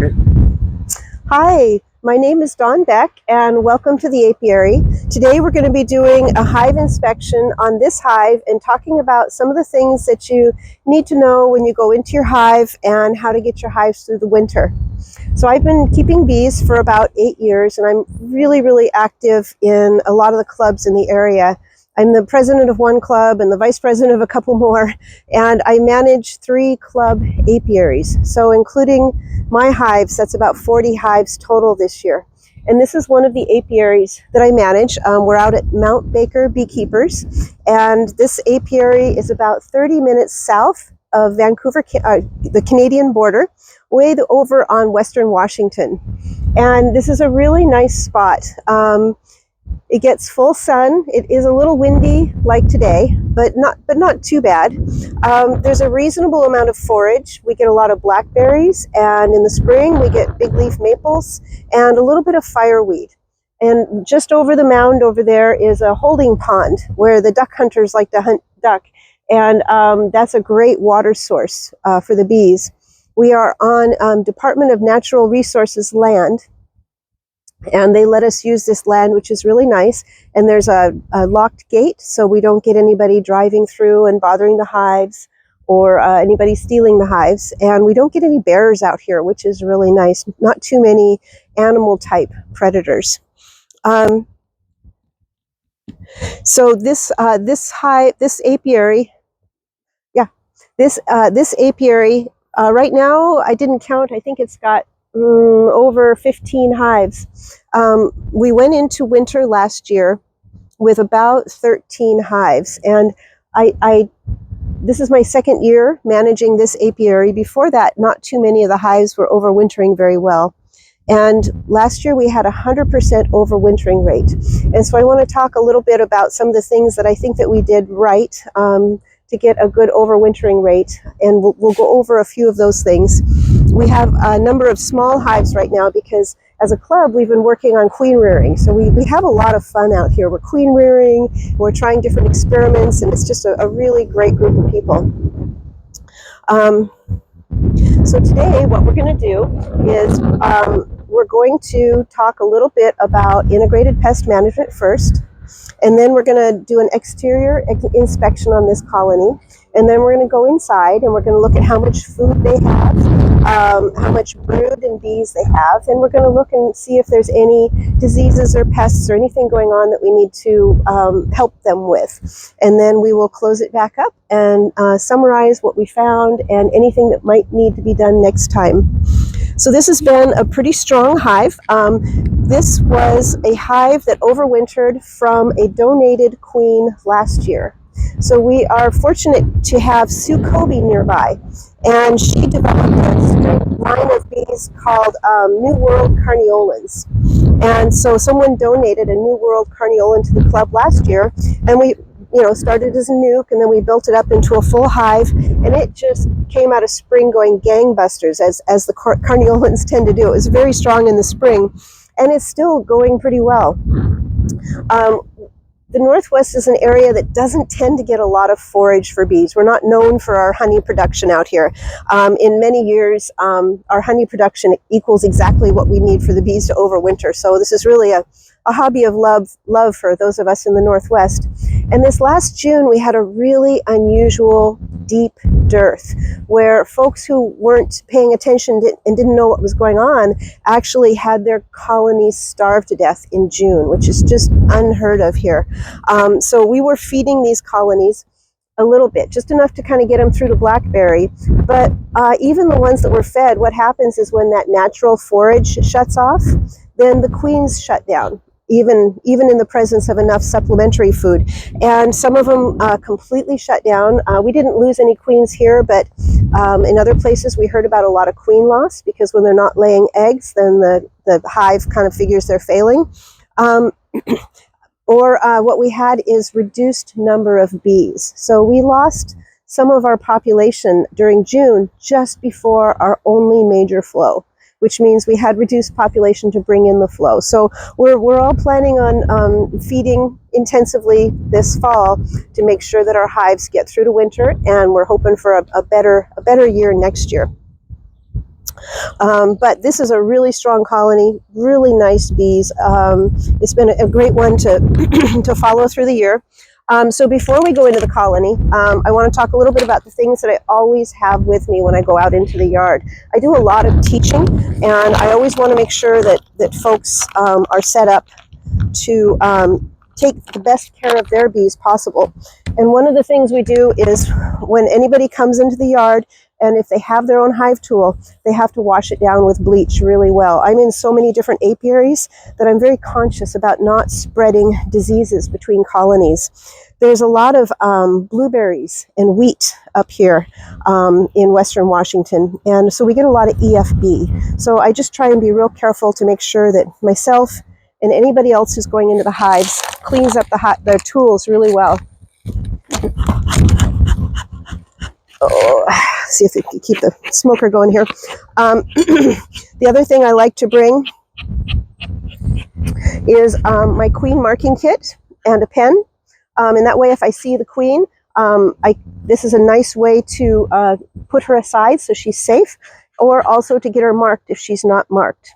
Margaret. Hi, my name is Dawn Beck and welcome to the apiary. Today we're going to be doing a hive inspection on this hive and talking about some of the things that you need to know when you go into your hive and how to get your hives through the winter. So I've been keeping bees for about 8 years and I'm really active in a lot of the clubs in the area. I'm the president of one club and the vice president of a couple more, and I manage 3 club apiaries. So including my hives, that's about 40 hives total this year. And this is one of the apiaries that I manage. We're out at Mount Baker Beekeepers, and this apiary is about 30 minutes south of Vancouver, the Canadian border, way over on Western Washington. And this is a really nice spot. It gets full sun. It is a little windy like today, but not too bad. There's a reasonable amount of forage. We get a lot of blackberries, and in the spring we get big leaf maples and a little bit of fireweed. And just over the mound over there is a holding pond where the duck hunters like to hunt duck, and that's a great water source for the bees. We are on Department of Natural Resources land, and they let us use this land, which is really nice. And there's a locked gate, so we don't get anybody driving through and bothering the hives, or anybody stealing the hives. And we don't get any bears out here, which is really nice. Not too many animal type predators. So this apiary, this apiary right now, I didn't count. I think it's got over 15 hives. We went into winter last year with about 13 hives, and this is my second year managing this apiary. Before that, not too many of the hives were overwintering very well. And last year we had 100% overwintering rate. And so I want to talk a little bit about some of the things that I think that we did right to get a good overwintering rate, and we'll go over a few of those things. We have a number of small hives right now because as a club we've been working on queen rearing. So we have a lot of fun out here. We're queen rearing, we're trying different experiments, and it's just a really great group of people. So today what we're going to do is we're going to talk a little bit about integrated pest management first. And then we're going to do an exterior inspection on this colony. And then we're going to go inside and we're going to look at how much food they have, how much brood and bees they have. And we're going to look and see if there's any diseases or pests or anything going on that we need to help them with. And then we will close it back up and summarize what we found and anything that might need to be done next time. So this has been a pretty strong hive. This was a hive that overwintered from a donated queen last year. So we are fortunate to have Sue Kobe nearby, and she developed a line of bees called New World Carniolans. And so someone donated a New World Carniolan to the club last year, and we started as a nuke, and then we built it up into a full hive, and it just came out of spring going gangbusters, as the Carniolans tend to do. It was very strong in the spring, and it's still going pretty well. The Northwest is an area that doesn't tend to get a lot of forage for bees. We're not known for our honey production out here. In many years, our honey production equals exactly what we need for the bees to overwinter. So this is really a hobby of love for those of us in the Northwest. And this last June, we had a really unusual deep dearth where folks who weren't paying attention and didn't know what was going on actually had their colonies starve to death in June, which is just unheard of here. So we were feeding these colonies a little bit, just enough to kind of get them through to blackberry. But even the ones that were fed, what happens is when that natural forage shuts off, then the queens shut down, even in the presence of enough supplementary food. And some of them completely shut down. We didn't lose any queens here, but in other places we heard about a lot of queen loss, because when they're not laying eggs, then the hive kind of figures they're failing. Or what we had is reduced number of bees. So we lost some of our population during June just before our only major flow, which means we had reduced population to bring in the flow. So we're all planning on feeding intensively this fall to make sure that our hives get through to winter, and we're hoping for a better year next year. But this is a really strong colony, really nice bees. It's been a great one to, to follow through the year. So before we go into the colony, I want to talk a little bit about the things that I always have with me when I go out into the yard. I do a lot of teaching, and I always want to make sure that folks are set up to take the best care of their bees possible. And one of the things we do is when anybody comes into the yard, and if they have their own hive tool, they have to wash it down with bleach really well. I'm in so many different apiaries that I'm very conscious about not spreading diseases between colonies. There's a lot of blueberries and wheat up here in Western Washington, and so we get a lot of EFB. So I just try and be real careful to make sure that myself and anybody else who's going into the hives cleans up their tools really well. Oh, see if we can keep the smoker going here. The other thing I like to bring is my queen marking kit and a pen. And that way, if I see the queen, this is a nice way to put her aside so she's safe, or also to get her marked if she's not marked.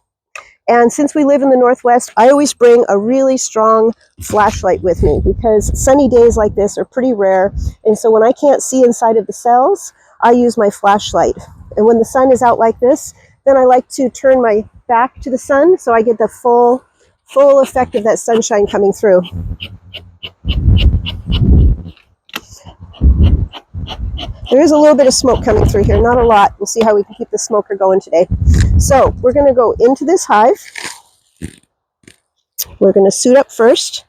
And since we live in the Northwest, I always bring a really strong flashlight with me because sunny days like this are pretty rare. And so when I can't see inside of the cells, I use my flashlight. And when the sun is out like this, then I like to turn my back to the sun so I get the full effect of that sunshine coming through. There is a little bit of smoke coming through here, not a lot. We'll see how we can keep the smoker going today. So we're going to go into this hive. We're going to suit up first.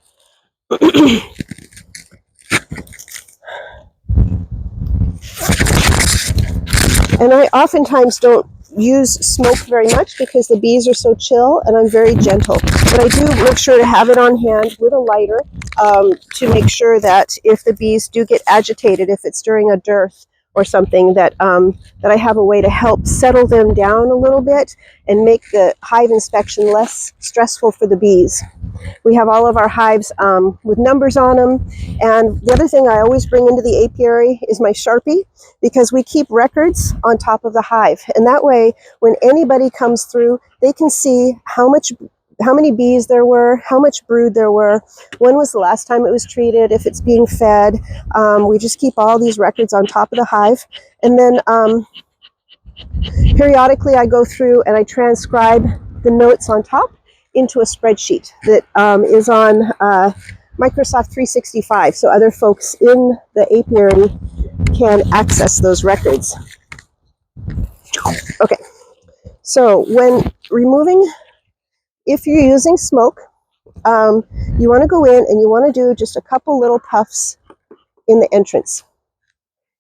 And I oftentimes don't use smoke very much because the bees are so chill and I'm very gentle. But I do make sure to have it on hand with a lighter to make sure that if the bees do get agitated, if it's during a dearth or something, that I have a way to help settle them down a little bit and make the hive inspection less stressful for the bees. We have all of our hives with numbers on them. And the other thing I always bring into the apiary is my Sharpie, because we keep records on top of the hive. And that way, when anybody comes through, they can see how many bees there were, how much brood there were, when was the last time it was treated, if it's being fed. We just keep all these records on top of the hive. And then periodically I go through and I transcribe the notes on top into a spreadsheet that is on Microsoft 365, so other folks in the apiary can access those records. Okay, so when removing, if you're using smoke, you want to go in and you want to do just a couple little puffs in the entrance.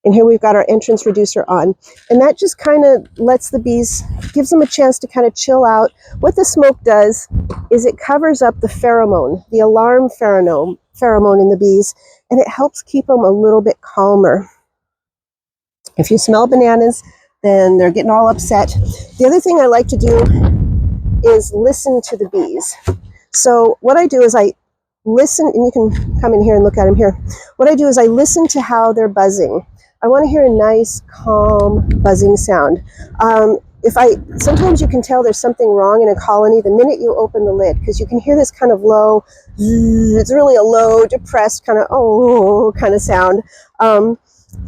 And here we've got our entrance reducer on. And that just kind of lets the bees, gives them a chance to kind of chill out. What the smoke does is it covers up the pheromone, the alarm pheromone in the bees, and it helps keep them a little bit calmer. If you smell bananas, then they're getting all upset. The other thing I like to do is listen to the bees. So what I do is I listen, and you can come in here and look at them here. What I do is I listen to how they're buzzing. I want to hear a nice, calm, buzzing sound. Sometimes you can tell there's something wrong in a colony the minute you open the lid, because you can hear this kind of low, it's really a low, depressed kind of sound.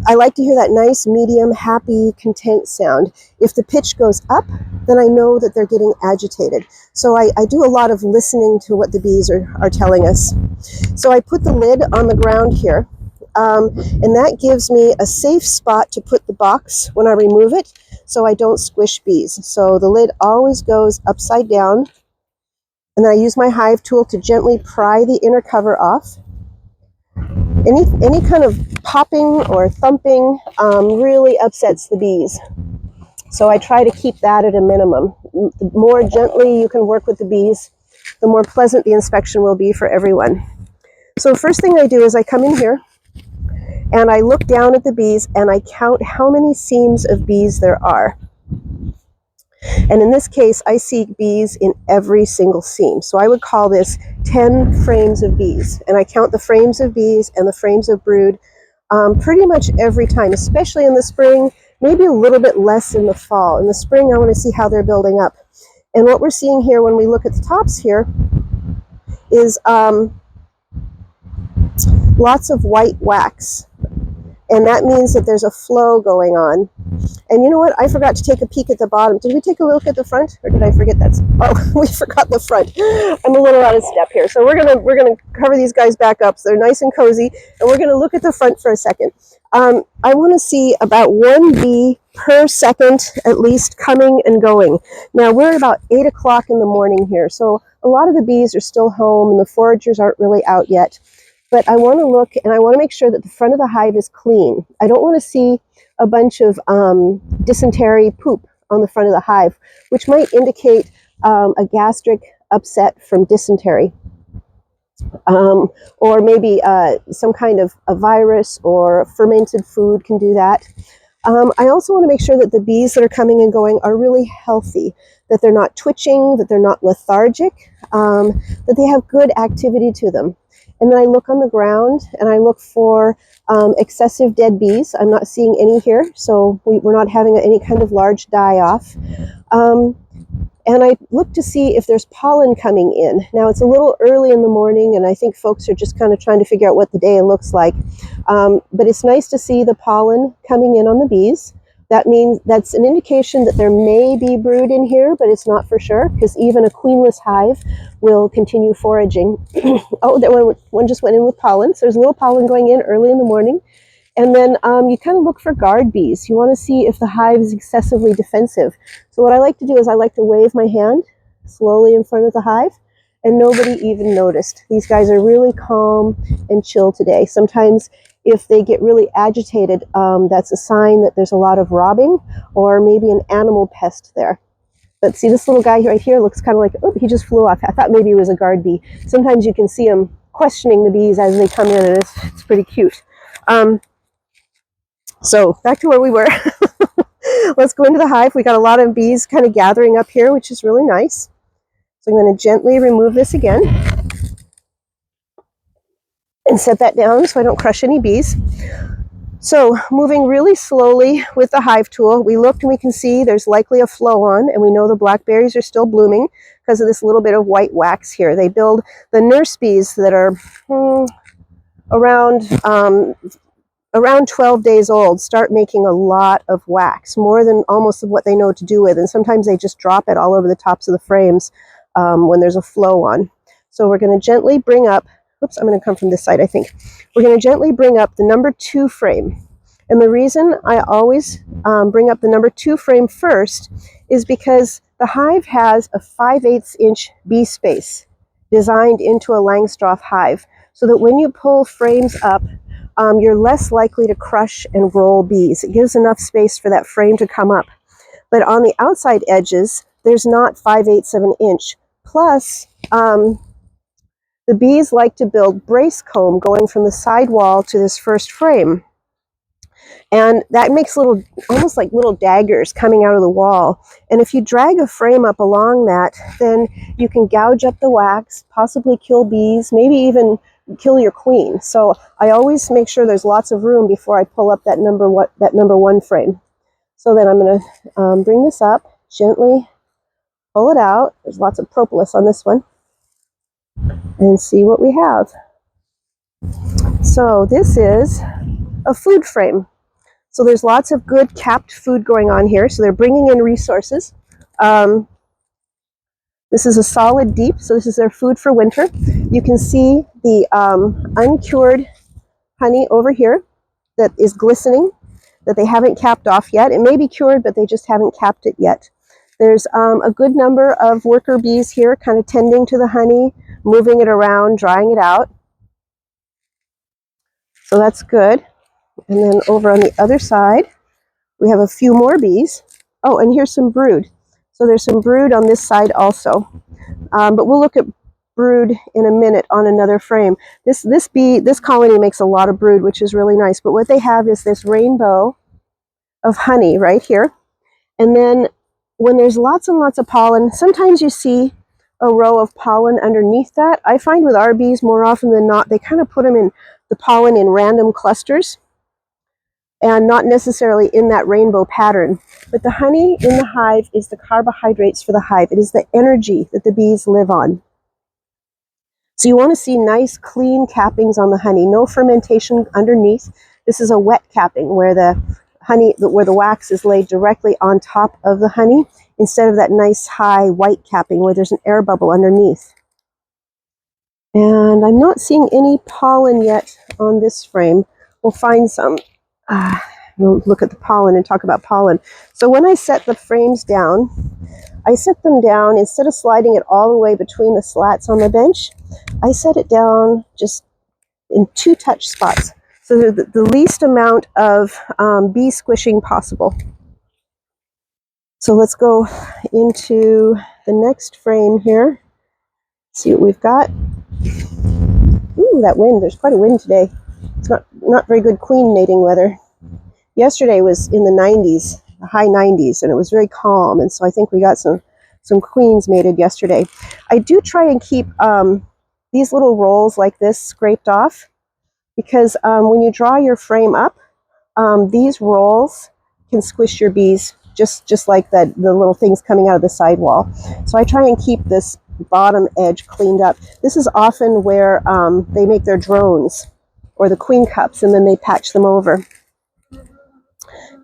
I like to hear that nice, medium, happy, content sound. If the pitch goes up, then I know that they're getting agitated. So I do a lot of listening to what the bees are telling us. So I put the lid on the ground here. And that gives me a safe spot to put the box when I remove it so I don't squish bees. So the lid always goes upside down, and then I use my hive tool to gently pry the inner cover off. Any kind of popping or thumping really upsets the bees. So I try to keep that at a minimum. The more gently you can work with the bees, the more pleasant the inspection will be for everyone. So the first thing I do is I come in here, and I look down at the bees and I count how many seams of bees there are. And in this case, I see bees in every single seam. So I would call this 10 frames of bees. And I count the frames of bees and the frames of brood pretty much every time, especially in the spring, maybe a little bit less in the fall. In the spring, I want to see how they're building up. And what we're seeing here when we look at the tops here is lots of white wax. And that means that there's a flow going on. And you know what? I forgot to take a peek at the bottom. Did we take a look at the front, or did I forget that? Oh, we forgot the front. I'm a little out of step here. So we're gonna cover these guys back up so they're nice and cozy, and we're gonna look at the front for a second. I want to see about 1 bee per second at least coming and going. Now we're about 8 o'clock in the morning here, so a lot of the bees are still home and the foragers aren't really out yet. But I want to look and I want to make sure that the front of the hive is clean. I don't want to see a bunch of dysentery poop on the front of the hive, which might indicate a gastric upset from dysentery. Or maybe some kind of a virus or fermented food can do that. I also want to make sure that the bees that are coming and going are really healthy, that they're not twitching, that they're not lethargic, that they have good activity to them. And then I look on the ground and I look for excessive dead bees. I'm not seeing any here, so we're not having any kind of large die-off. And I look to see if there's pollen coming in. Now it's a little early in the morning and I think folks are just kind of trying to figure out what the day looks like. But it's nice to see the pollen coming in on the bees. That means that's an indication that there may be brood in here, but it's not for sure, because even a queenless hive will continue foraging. Oh, that one just went in with pollen. So there's a little pollen going in early in the morning. And then you kind of look for guard bees. You want to see if the hive is excessively defensive. So what I like to do is I like to wave my hand slowly in front of the hive, and nobody even noticed. These guys are really calm and chill today. Sometimes if they get really agitated, that's a sign that there's a lot of robbing or maybe an animal pest there. But see, this little guy right here looks kind of like, oh, he just flew off. I thought maybe he was a guard bee. Sometimes you can see him questioning the bees as they come in, and it's pretty cute. So back to where we were. Let's go into the hive. We got a lot of bees kind of gathering up here, which is really nice. So I'm going to gently remove this again and set that down so I don't crush any bees. So moving really slowly with the hive tool, we looked and we can see there's likely a flow on, and we know the blackberries are still blooming because of this little bit of white wax here. They build the nurse bees that are around 12 days old, start making a lot of wax, more than almost of what they know to do with. And sometimes they just drop it all over the tops of the frames when there's a flow on. So we're going to gently bring up, oops, I'm going to come from this side, I think. We're going to gently bring up the number 2 frame. And the reason I always bring up the number 2 frame first is because the hive has a 5/8 inch bee space designed into a Langstroth hive, so that when you pull frames up, you're less likely to crush and roll bees. It gives enough space for that frame to come up. But on the outside edges, there's not 5/8 of an inch. Plus, the bees like to build brace comb going from the side wall to this first frame. And that makes little, almost like little daggers coming out of the wall. And if you drag a frame up along that, then you can gouge up the wax, possibly kill bees, maybe even kill your queen. So I always make sure there's lots of room before I pull up that number 1 frame. So then I'm going to bring this up, gently pull it out. There's lots of propolis on this one. And see what we have. So this is a food frame. So there's lots of good capped food going on here. So they're bringing in resources. This is a solid deep, so this is their food for winter. You can see the uncured honey over here that is glistening, that they haven't capped off yet. It may be cured, but they just haven't capped it yet. There's a good number of worker bees here kind of tending to the honey, moving it around, drying it out. So that's good. And then over on the other side, we have a few more bees. Oh, and here's some brood. So there's some brood on this side also. But we'll look at brood in a minute on another frame. This colony makes a lot of brood, which is really nice. But what they have is this rainbow of honey right here. And then when there's lots and lots of pollen, sometimes you see a row of pollen underneath that. I find with our bees, more often than not, they kind of put them in the pollen in random clusters. and not necessarily in that rainbow pattern. But the honey in the hive is the carbohydrates for the hive. It is the energy that the bees live on. So you want to see nice, clean cappings on the honey, no fermentation underneath. This is a wet capping where the honey, where the wax is laid directly on top of the honey, instead of that nice high white capping where there's an air bubble underneath. And I'm not seeing any pollen yet on this frame. We'll find some. We'll look at the pollen and talk about pollen. So when I set the frames down, I set them down, instead of sliding it all the way between the slats on the bench, I set it down just in 2 touch spots. So the least amount of bee squishing possible. So let's go into the next frame here. See what we've got. Ooh, that wind. There's quite a wind today. It's not very good queen mating weather. Yesterday was in the 90s, the high 90s, and it was very calm. And so I think we got some queens mated yesterday. I do try and keep these little rolls like this scraped off, because when you draw your frame up, these rolls can squish your bees just like the little things coming out of the sidewall. So I try and keep this bottom edge cleaned up. This is often where they make their drones or the queen cups, and then they patch them over.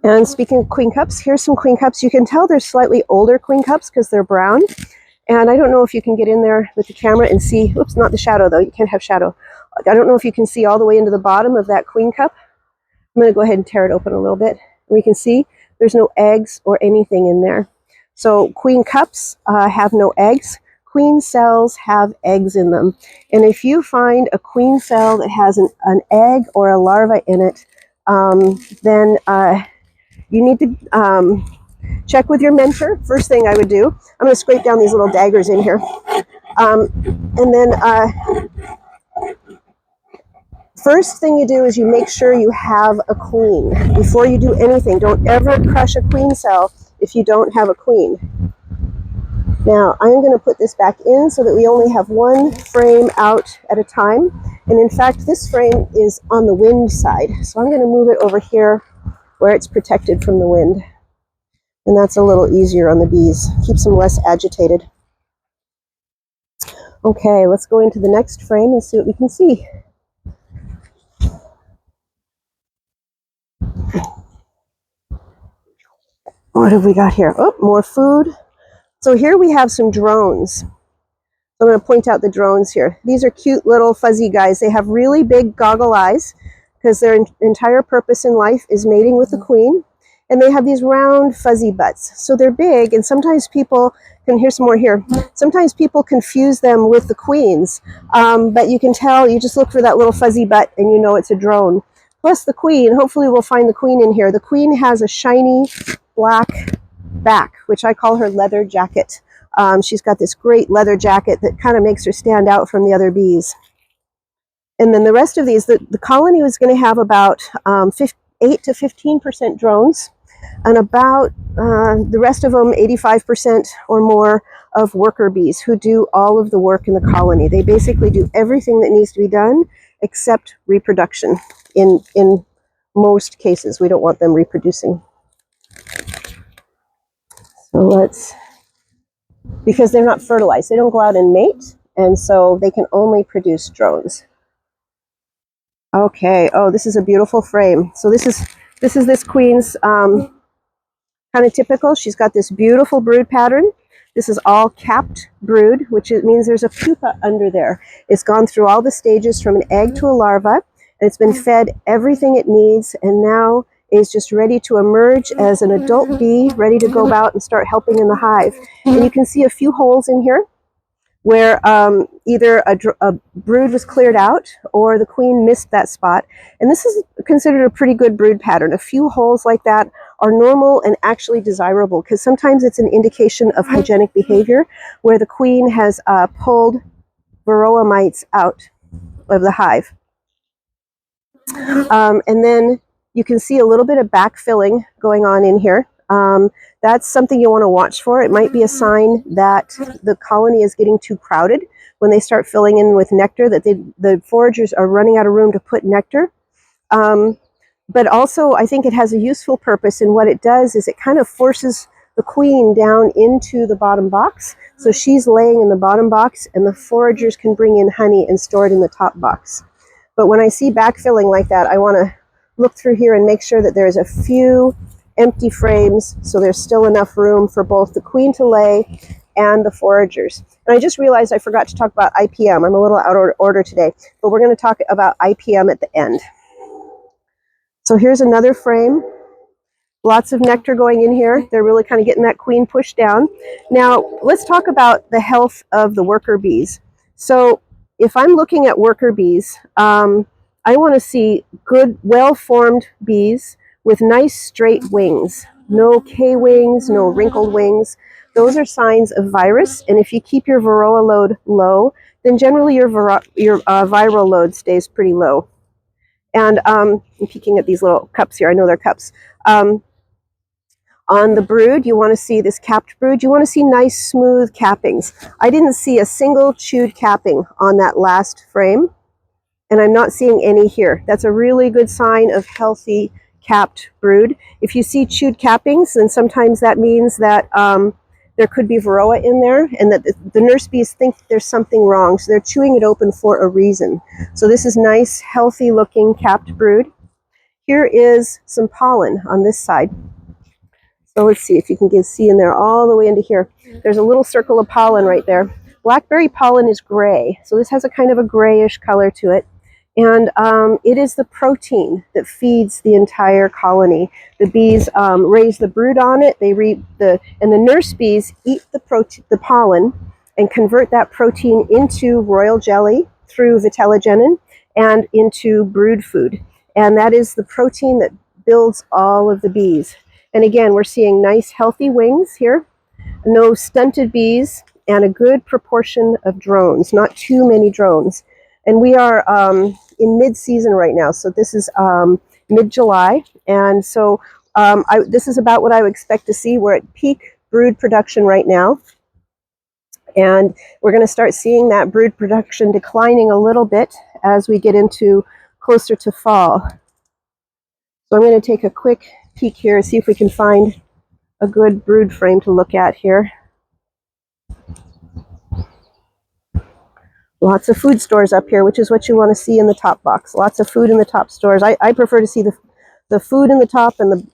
And speaking of queen cups, here's some queen cups. You can tell they're slightly older queen cups because they're brown. And I don't know if you can get in there with the camera and see, oops, not the shadow though, you can't have shadow. I don't know if you can see all the way into the bottom of that queen cup. I'm going to go ahead and tear it open a little bit. We can see there's no eggs or anything in there. So queen cups have no eggs. Queen cells have eggs in them. And if you find a queen cell that has an egg or a larva in it, then you need to check with your mentor. First thing I would do, I'm going to scrape down these little daggers in here. And then first thing you do is you make sure you have a queen. Before you do anything, don't ever crush a queen cell if you don't have a queen. Now, I'm going to put this back in so that we only have one frame out at a time. And in fact, this frame is on the wind side. So I'm going to move it over here where it's protected from the wind. And that's a little easier on the bees. Keeps them less agitated. Okay, let's go into the next frame and see what we can see. What have we got here? Oh, more food. So here we have some drones. I'm going to point out the drones here. These are cute little fuzzy guys. They have really big goggle eyes because their entire purpose in life is mating with the queen. And they have these round fuzzy butts. So they're big, and sometimes people can, here's some more here. Sometimes people confuse them with the queens. But you can tell, you just look for that little fuzzy butt and you know it's a drone. Plus the queen, hopefully we'll find the queen in here. The queen has a shiny black back, which I call her leather jacket. She's got this great leather jacket that kind of makes her stand out from the other bees. And then the rest of these, the colony was going to have about 8 to 15% drones, and about the rest of them, 85% or more of worker bees who do all of the work in the colony. They basically do everything that needs to be done except reproduction. In most cases, we don't want them reproducing. So because they're not fertilized, they don't go out and mate, and so they can only produce drones. Okay, oh, this is a beautiful frame. So this is this queen's kind of typical. She's got this beautiful brood pattern. This is all capped brood, which means there's a pupa under there. It's gone through all the stages from an egg to a larva, and it's been fed everything it needs, and now is just ready to emerge as an adult bee, ready to go out and start helping in the hive. And you can see a few holes in here where either a brood was cleared out or the queen missed that spot. And this is considered a pretty good brood pattern. A few holes like that are normal and actually desirable, because sometimes it's an indication of hygienic behavior where the queen has pulled varroa mites out of the hive. And then you can see a little bit of backfilling going on in here. That's something you want to watch for. It might be a sign that the colony is getting too crowded. When they start filling in with nectar, that the foragers are running out of room to put nectar. but also I think it has a useful purpose, and what it does is it kind of forces the queen down into the bottom box. So she's laying in the bottom box, and the foragers can bring in honey and store it in the top box. But when I see backfilling like that, I want to look through here and make sure that there's a few empty frames, so there's still enough room for both the queen to lay and the foragers. And I just realized I forgot to talk about IPM. I'm a little out of order today, but we're going to talk about IPM at the end. So here's another frame. Lots of nectar going in here. They're really kind of getting that queen pushed down. Now, let's talk about the health of the worker bees. So if I'm looking at worker bees, I want to see good, well-formed bees with nice straight wings. No K-wings, no wrinkled wings. Those are signs of virus, and if you keep your varroa load low, then generally your viral load stays pretty low. And I'm peeking at these little cups here. I know they're cups. On the brood, you want to see this capped brood. You want to see nice, smooth cappings. I didn't see a single chewed capping on that last frame, and I'm not seeing any here. That's a really good sign of healthy capped brood. If you see chewed cappings, then sometimes that means that there could be varroa in there, and that the nurse bees think there's something wrong, so they're chewing it open for a reason. So this is nice, healthy looking capped brood. Here is some pollen on this side. So let's see if you can see in there all the way into here. There's a little circle of pollen right there. Blackberry pollen is gray, so this has a kind of a grayish color to it. And it is the protein that feeds the entire colony. The bees raise the brood on it. And the nurse bees eat the pollen and convert that protein into royal jelly through vitellogenin and into brood food. And that is the protein that builds all of the bees. And again, we're seeing nice, healthy wings here, no stunted bees, and a good proportion of drones, not too many drones. And we are in mid-season right now, so this is mid-July, and so this is about what I would expect to see. We're at peak brood production right now, and we're going to start seeing that brood production declining a little bit as we get into closer to fall. So I'm going to take a quick peek here and see if we can find a good brood frame to look at here. Lots of food stores up here, which is what you want to see in the top box. Lots of food in the top stores. I prefer to see the food in the top and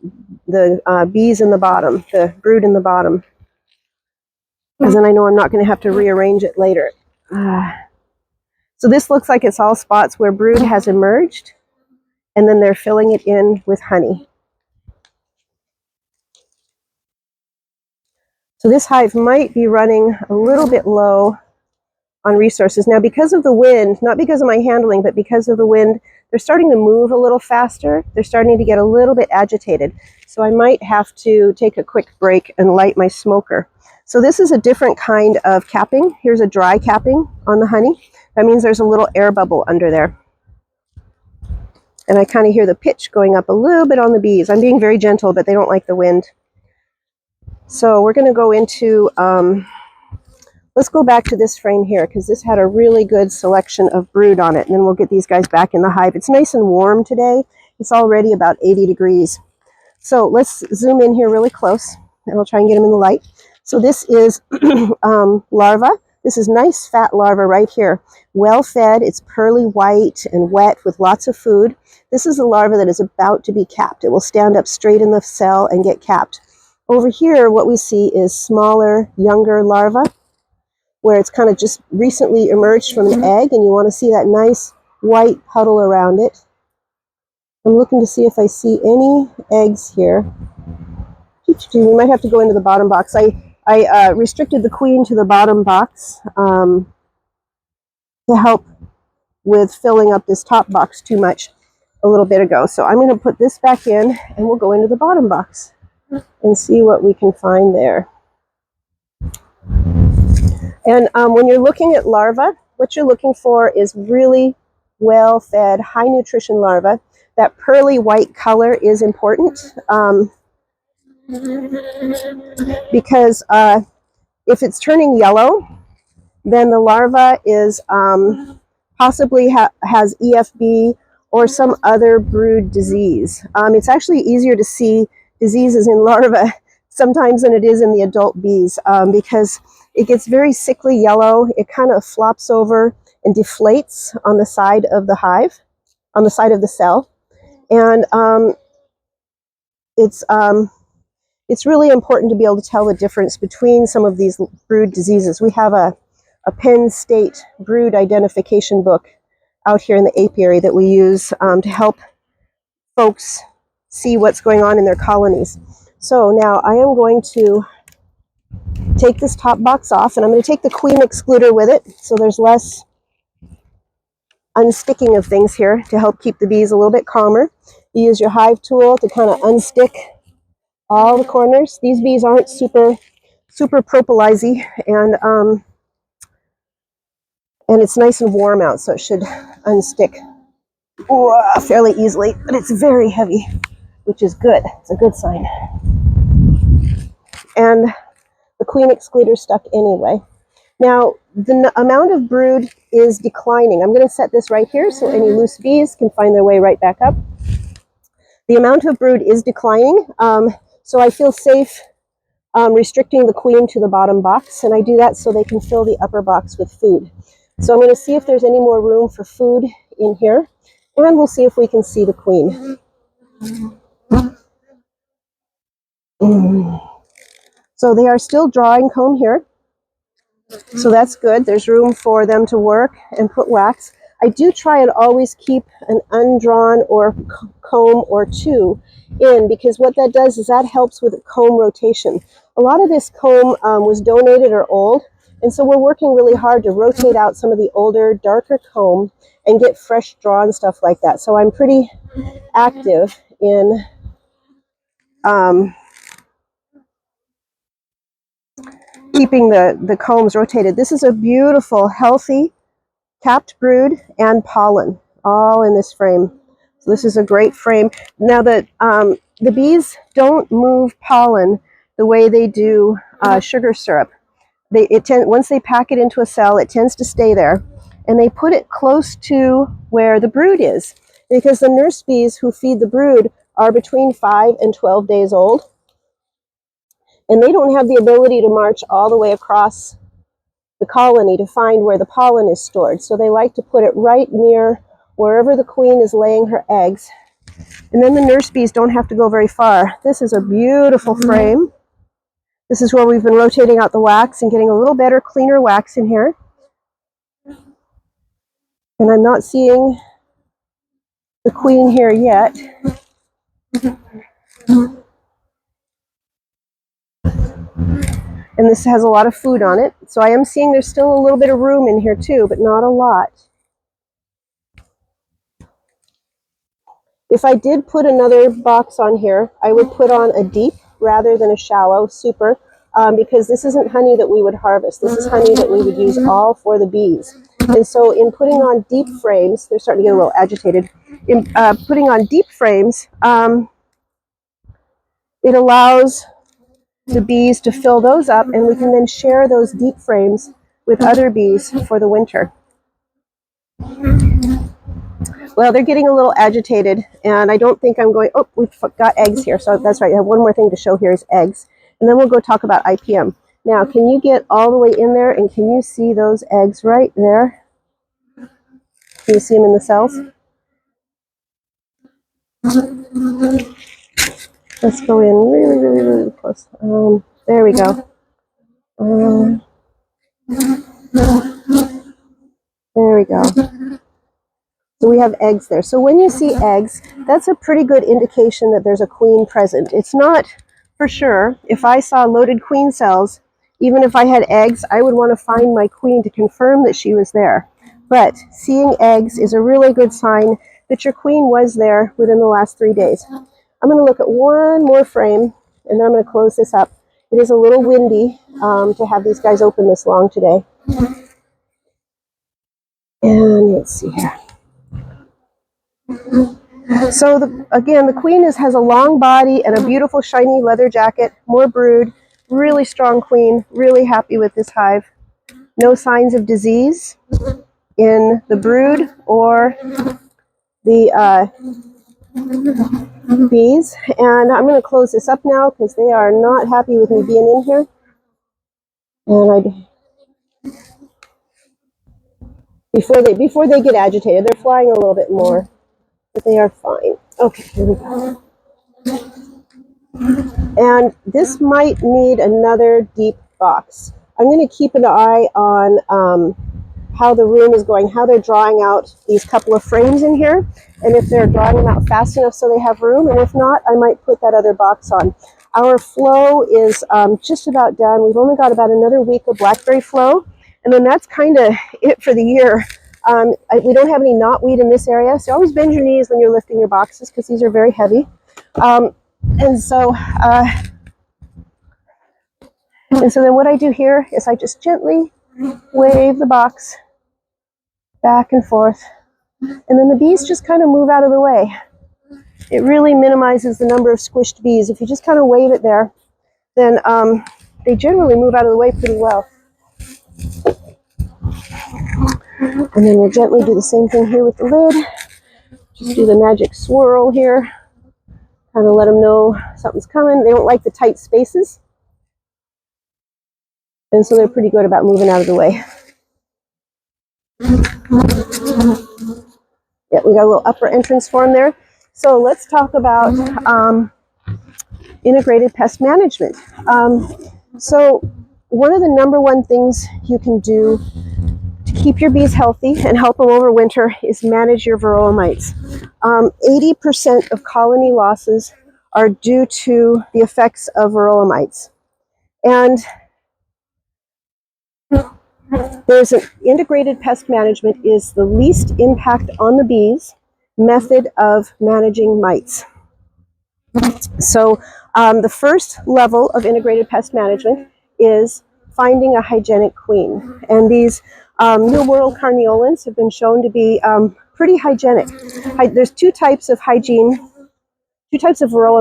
the bees in the bottom, the brood in the bottom, because then I know I'm not going to have to rearrange it later. So this looks like it's all spots where brood has emerged, and then they're filling it in with honey. So this hive might be running a little bit low on resources. Now, because of the wind, not because of my handling, but because of the wind, they're starting to move a little faster. They're starting to get a little bit agitated. So I might have to take a quick break and light my smoker. So this is a different kind of capping. Here's a dry capping on the honey. That means there's a little air bubble under there. And I kind of hear the pitch going up a little bit on the bees. I'm being very gentle, but they don't like the wind. So we're going to go into, let's go back to this frame here, because this had a really good selection of brood on it. And then we'll get these guys back in the hive. It's nice and warm today. It's already about 80 degrees. So let's zoom in here really close, and we'll try and get them in the light. So this is larva. This is nice fat larva right here. Well fed, it's pearly white and wet with lots of food. This is a larva that is about to be capped. It will stand up straight in the cell and get capped. Over here, what we see is smaller, younger larva, where it's kind of just recently emerged from an egg, and you want to see that nice white puddle around it. I'm looking to see if I see any eggs here. We might have to go into the bottom box. I restricted the queen to the bottom box to help with filling up this top box too much a little bit ago. So I'm going to put this back in, and we'll go into the bottom box and see what we can find there. And when you're looking at larvae, what you're looking for is really well-fed, high-nutrition larvae. That pearly white color is important because if it's turning yellow, then the larva is possibly has EFB or some other brood disease. It's actually easier to see diseases in larvae sometimes than it is in the adult bees, because it gets very sickly yellow. It kind of flops over and deflates on the side of the hive, on the side of the cell. And it's really important to be able to tell the difference between some of these brood diseases. We have a Penn State brood identification book out here in the apiary that we use to help folks see what's going on in their colonies. So now I am going to take this top box off, and I'm going to take the queen excluder with it so there's less unsticking of things here to help keep the bees a little bit calmer. You use your hive tool to kind of unstick all the corners. These bees aren't super propolisy, and it's nice and warm out, so it should unstick fairly easily, but it's very heavy, which is good. It's a good sign. And the queen excluder stuck anyway. Now, the amount of brood is declining. I'm going to set this right here so any loose bees can find their way right back up. The amount of brood is declining, so I feel safe restricting the queen to the bottom box, and I do that so they can fill the upper box with food. So I'm going to see if there's any more room for food in here, and we'll see if we can see the queen. So they are still drawing comb here, so that's good. There's room for them to work and put wax. I do try and always keep an undrawn or comb or two in, because what that does is that helps with comb rotation. A lot of this comb was donated or old, and so we're working really hard to rotate out some of the older, darker comb and get fresh drawn stuff like that. So I'm pretty active in keeping the combs rotated. This is a beautiful, healthy, capped brood and pollen all in this frame. So this is a great frame. Now the bees don't move pollen the way they do sugar syrup. Once they pack it into a cell, it tends to stay there, and they put it close to where the brood is, because the nurse bees who feed the brood are between 5 and 12 days old, and they don't have the ability to march all the way across the colony to find where the pollen is stored. So they like to put it right near wherever the queen is laying her eggs. And then the nurse bees don't have to go very far. This is a beautiful frame. This is where we've been rotating out the wax and getting a little better, cleaner wax in here. And I'm not seeing the queen here yet. And this has a lot of food on it. So I am seeing there's still a little bit of room in here too, but not a lot. If I did put another box on here, I would put on a deep rather than a shallow super, because this isn't honey that we would harvest. This is honey that we would use all for the bees. And so in putting on deep frames, they're starting to get a little agitated. In putting on deep frames, it allows the bees to fill those up, and we can then share those deep frames with other bees for the winter. Well, they're getting a little agitated, and I don't think I'm going, oh, we've got eggs here, so that's right, I have one more thing to show here is eggs, and then we'll go talk about IPM. Now, can you get all the way in there, and can you see those eggs right there? Can you see them in the cells? Let's go in really close. There we go. There we go. So we have eggs there. So when you see eggs, that's a pretty good indication that there's a queen present. It's not for sure. If I saw loaded queen cells, even if I had eggs, I would want to find my queen to confirm that she was there. But seeing eggs is a really good sign that your queen was there within the last 3 days. I'm going to look at one more frame, and then I'm going to close this up. It is a little windy to have these guys open this long today. And let's see here. So again, the queen has a long body and a beautiful shiny leather jacket, more brood, really strong queen, really happy with this hive. No signs of disease in the brood or the bees. And I'm going to close this up now because they are not happy with me being in here. And before they get agitated, they're flying a little bit more, but they are fine. Okay, here we go. And this might need another deep box. I'm going to keep an eye on how the room is going, how they're drawing out these couple of frames in here, and if they're drawing them out fast enough so they have room, and if not, I might put that other box on. Our flow is just about done. We've only got about another week of blackberry flow, and then that's kind of it for the year. We don't have any knotweed in this area, so always bend your knees when you're lifting your boxes because these are very heavy. And so then what I do here is I just gently wave the box back and forth, and then the bees just kind of move out of the way. It really minimizes the number of squished bees. If you just kind of wave it there, then they generally move out of the way pretty well. And then we'll gently do the same thing here with the lid. Just do the magic swirl here. Kind of let them know something's coming. They don't like the tight spaces. And so they're pretty good about moving out of the way. Yeah, we got a little upper entrance form there. So let's talk about integrated pest management. So one of the number one things you can do to keep your bees healthy and help them over winter is manage your varroa mites. 80% of colony losses are due to the effects of varroa mites. And there's an integrated pest management is the least impact on the bees method of managing mites. So the first level of integrated pest management is finding a hygienic queen. And these New World carniolans have been shown to be pretty hygienic. There's two types of varroa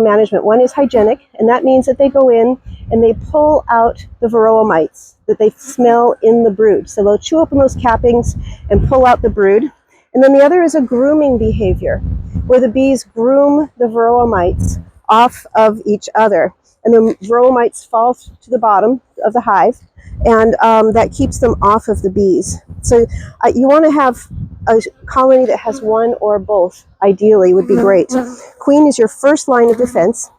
management. One is hygienic, and that means that they go in and they pull out the varroa mites that they smell in the brood. So they'll chew up on those cappings and pull out the brood. And then the other is a grooming behavior, where the bees groom the varroa mites off of each other. And the varroa mites fall to the bottom of the hive, and that keeps them off of the bees. So you want to have a colony that has one or both, ideally, would be great. Queen is your first line of defense.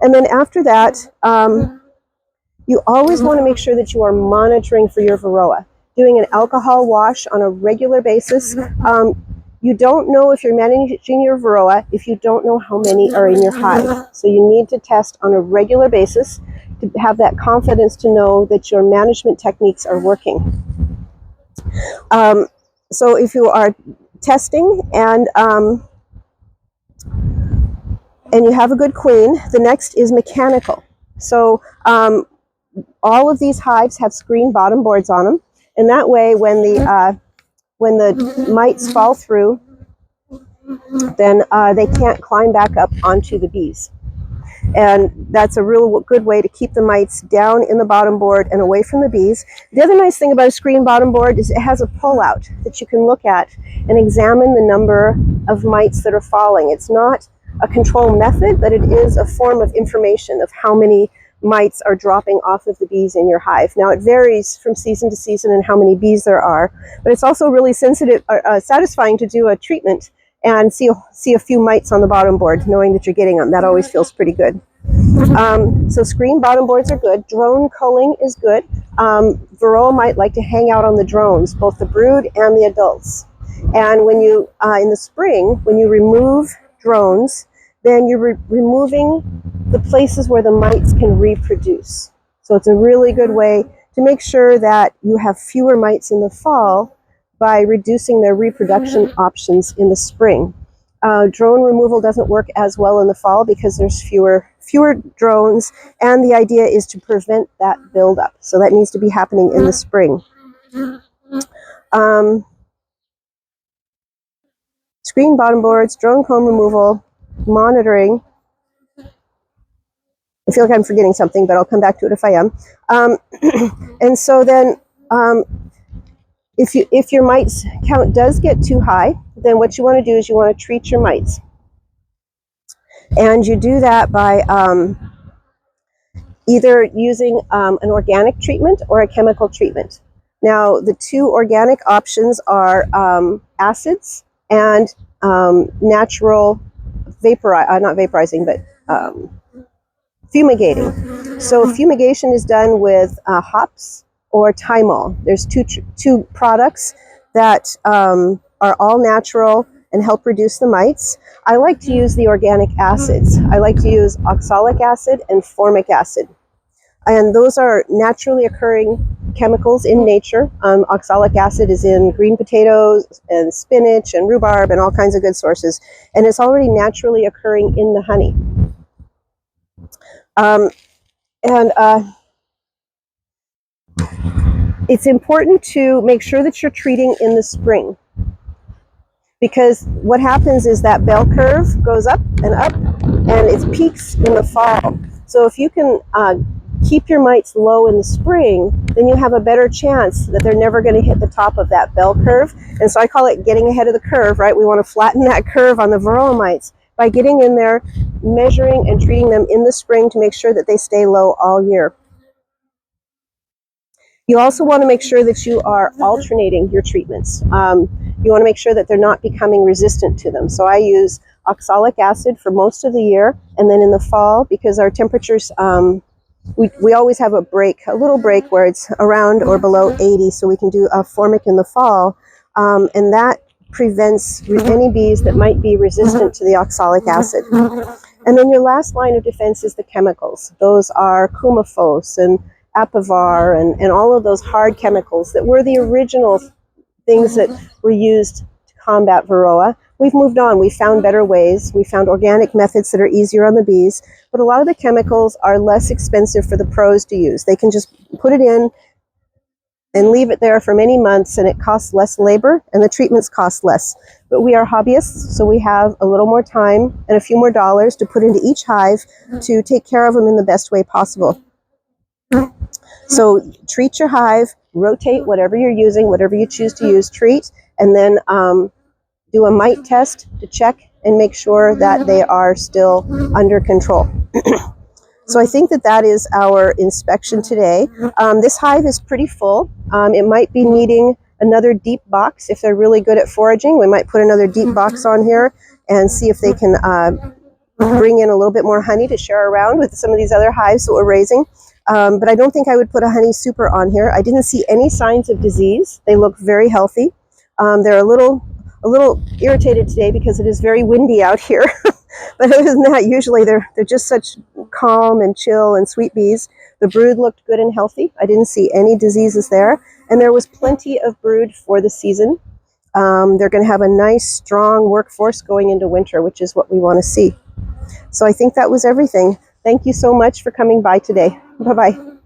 And then after that, you always want to make sure that you are monitoring for your varroa, doing an alcohol wash on a regular basis. You don't know if you're managing your varroa if you don't know how many are in your hive. So you need to test on a regular basis to have that confidence to know that your management techniques are working. So if you are testing and you have a good queen, the next is mechanical. So all of these hives have screen bottom boards on them, and that way when the mites fall through, then they can't climb back up onto the bees. And that's a real good way to keep the mites down in the bottom board and away from the bees. The other nice thing about a screen bottom board is it has a pull-out that you can look at and examine the number of mites that are falling. It's not a control method, but it is a form of information of how many mites are dropping off of the bees in your hive. Now it varies from season to season and how many bees there are, but it's also really satisfying to do a treatment and see a few mites on the bottom board, knowing that you're getting them. That always feels pretty good. So screen bottom boards are good. Drone culling is good. Varroa might like to hang out on the drones, both the brood and the adults. And when you, in the spring, when you remove drones, then you're removing the places where the mites can reproduce. So it's a really good way to make sure that you have fewer mites in the fall by reducing their reproduction options in the spring. Drone removal doesn't work as well in the fall because there's fewer drones, and the idea is to prevent that buildup. So that needs to be happening in the spring. Screen bottom boards, drone comb removal, monitoring. I feel like I'm forgetting something, but I'll come back to it if I am. And so then if your mites count does get too high, then what you want to do is you want to treat your mites. And you do that by either using an organic treatment or a chemical treatment. Now, the two organic options are acids and natural not vaporizing, but fumigating. So fumigation is done with hops or thymol. There's two products that are all natural and help reduce the mites. I like to use the organic acids. I like to use oxalic acid and formic acid. And those are naturally occurring chemicals in nature. Oxalic acid is in green potatoes and spinach and rhubarb and all kinds of good sources. And it's already naturally occurring in the honey. It's important to make sure that you're treating in the spring, because what happens is that bell curve goes up and it peaks in the fall. So if you can keep your mites low in the spring, then you have a better chance that they're never going to hit the top of that bell curve. And so I call it getting ahead of the curve, right? We want to flatten that curve on the varroa mites by getting in there, measuring and treating them in the spring to make sure that they stay low all year. You also want to make sure that you are alternating your treatments. You want to make sure that they're not becoming resistant to them. So I use oxalic acid for most of the year, and then in the fall, because our temperatures, we always have a little break where it's around or below 80, so we can do a formic in the fall, and that prevents any bees that might be resistant to the oxalic acid. And then your last line of defense is the chemicals. Those are Coumaphos and Apivar and all of those hard chemicals that were the original things that were used to combat varroa. We've moved on. We found better ways. We found organic methods that are easier on the bees. But a lot of the chemicals are less expensive for the pros to use. They can just put it in and leave it there for many months, and it costs less labor, and the treatments cost less. But we are hobbyists, so we have a little more time and a few more dollars to put into each hive to take care of them in the best way possible. So treat your hive, rotate whatever you're using, whatever you choose to use, treat, and then do a mite test to check and make sure that they are still under control. So I think that is our inspection today. This hive is pretty full. It might be needing another deep box. If they're really good at foraging, we might put another deep box on here and see if they can bring in a little bit more honey to share around with some of these other hives that we're raising. But I don't think I would put a honey super on here. I didn't see any signs of disease. They look very healthy. They're a little irritated today because it is very windy out here. But other than that, usually they're just such calm and chill and sweet bees. The brood looked good and healthy. I didn't see any diseases there. And there was plenty of brood for the season. They're going to have a nice, strong workforce going into winter, which is what we want to see. So I think that was everything. Thank you so much for coming by today. Bye-bye.